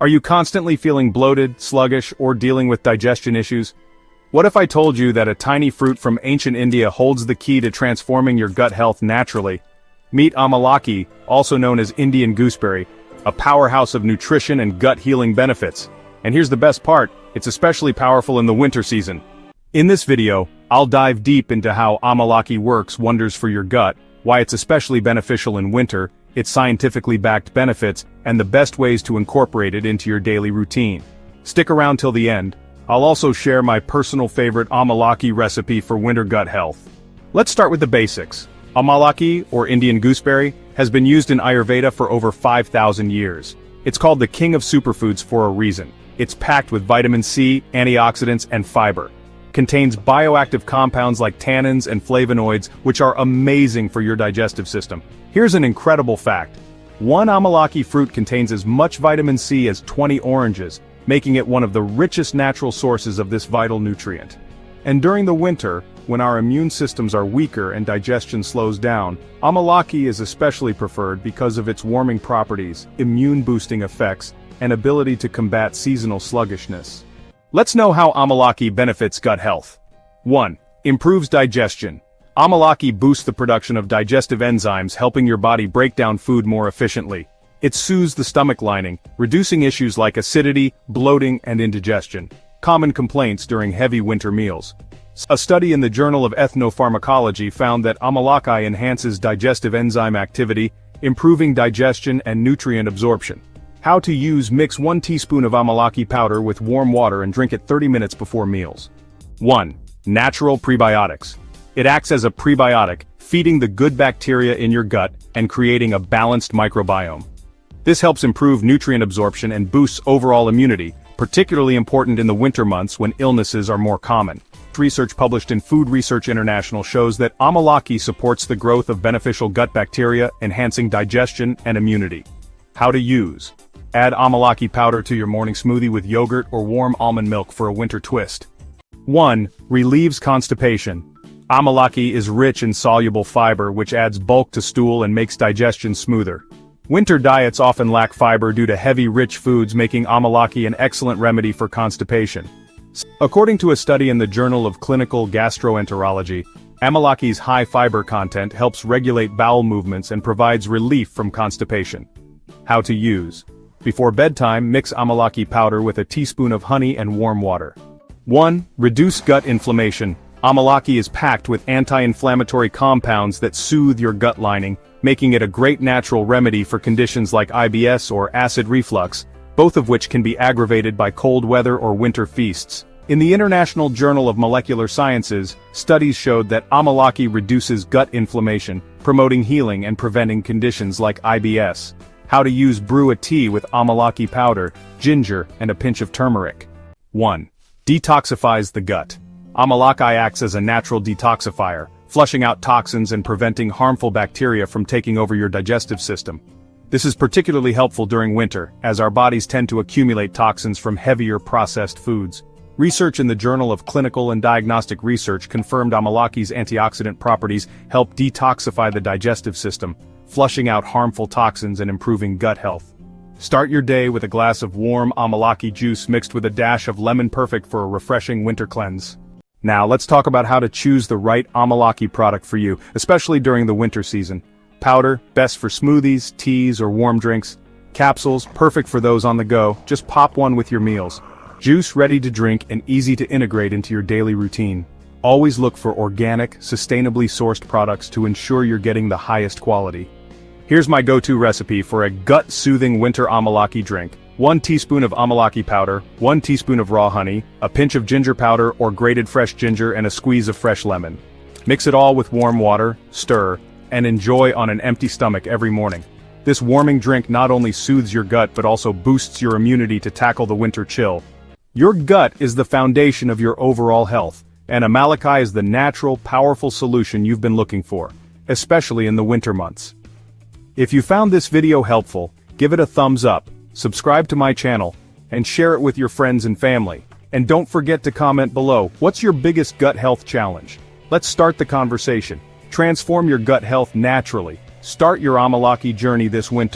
Are you constantly feeling bloated, sluggish, or dealing with digestion issues? What if I told you that a tiny fruit from ancient India holds the key to transforming your gut health naturally? Meet Amalaki, also known as Indian gooseberry, a powerhouse of nutrition and gut healing benefits. And here's the best part, it's especially powerful in the winter season. In this video, I'll dive deep into how Amalaki works wonders for your gut, why it's especially beneficial in winter, its scientifically backed benefits, and the best ways to incorporate it into your daily routine. Stick around till the end. I'll also share my personal favorite Amalaki recipe for winter gut health. Let's start with the basics. Amalaki, or Indian gooseberry, has been used in Ayurveda for over 5,000 years. It's called the king of superfoods for a reason. It's packed with vitamin C, antioxidants, and fiber. Contains bioactive compounds like tannins and flavonoids, which are amazing for your digestive system. Here's an incredible fact. One Amalaki fruit contains as much vitamin C as 20 oranges, making it one of the richest natural sources of this vital nutrient. And during the winter, when our immune systems are weaker and digestion slows down, Amalaki is especially preferred because of its warming properties, immune-boosting effects, and ability to combat seasonal sluggishness. Let's know how Amalaki benefits gut health. 1. Improves digestion. Amalaki boosts the production of digestive enzymes, helping your body break down food more efficiently. It soothes the stomach lining, reducing issues like acidity, bloating, and indigestion, common complaints during heavy winter meals. A study in the Journal of Ethnopharmacology found that Amalaki enhances digestive enzyme activity, improving digestion and nutrient absorption. How to use: mix 1 teaspoon of Amalaki powder with warm water and drink it 30 minutes before meals. 1. Natural prebiotics. It acts as a prebiotic, feeding the good bacteria in your gut and creating a balanced microbiome. This helps improve nutrient absorption and boosts overall immunity, particularly important in the winter months when illnesses are more common. Research published in Food Research International shows that Amalaki supports the growth of beneficial gut bacteria, enhancing digestion and immunity. How to use: add Amalaki powder to your morning smoothie with yogurt or warm almond milk for a winter twist. 1. Relieves constipation. Amalaki is rich in soluble fiber, which adds bulk to stool and makes digestion smoother. Winter diets often lack fiber due to heavy, rich foods, making Amalaki an excellent remedy for constipation. According to a study in the Journal of Clinical Gastroenterology, Amalaki's high fiber content helps regulate bowel movements and provides relief from constipation. How to use: before bedtime, mix Amalaki powder with a teaspoon of honey and warm water. 1. Reduce gut inflammation. Amalaki is packed with anti-inflammatory compounds that soothe your gut lining, making it a great natural remedy for conditions like IBS or acid reflux, both of which can be aggravated by cold weather or winter feasts. In the International Journal of Molecular Sciences, studies showed that Amalaki reduces gut inflammation, promoting healing and preventing conditions like IBS. How to use: brew a tea with Amalaki powder, ginger, and a pinch of turmeric. 1. Detoxifies the gut. Amalaki acts as a natural detoxifier, flushing out toxins and preventing harmful bacteria from taking over your digestive system. This is particularly helpful during winter, as our bodies tend to accumulate toxins from heavier processed foods. Research in the Journal of Clinical and Diagnostic Research confirmed Amalaki's antioxidant properties help detoxify the digestive system, flushing out harmful toxins and improving gut health. Start your day with a glass of warm Amalaki juice mixed with a dash of lemon, perfect for a refreshing winter cleanse. Now let's talk about how to choose the right Amalaki product for you, especially during the winter season. Powder, best for smoothies, teas, or warm drinks. Capsules, perfect for those on the go, just pop one with your meals. Juice, ready to drink and easy to integrate into your daily routine. Always look for organic, sustainably sourced products to ensure you're getting the highest quality. Here's my go-to recipe for a gut-soothing winter Amalaki drink. 1 teaspoon of Amalaki powder, 1 teaspoon of raw honey, a pinch of ginger powder or grated fresh ginger, and a squeeze of fresh lemon. Mix it all with warm water, stir, and enjoy on an empty stomach every morning. This warming drink not only soothes your gut but also boosts your immunity to tackle the winter chill. Your gut is the foundation of your overall health, and Amalaki is the natural, powerful solution you've been looking for, especially in the winter months. If you found this video helpful, give it a thumbs up, subscribe to my channel, and share it with your friends and family. And don't forget to comment below, what's your biggest gut health challenge? Let's start the conversation. Transform your gut health naturally. Start your Amalaki journey this winter.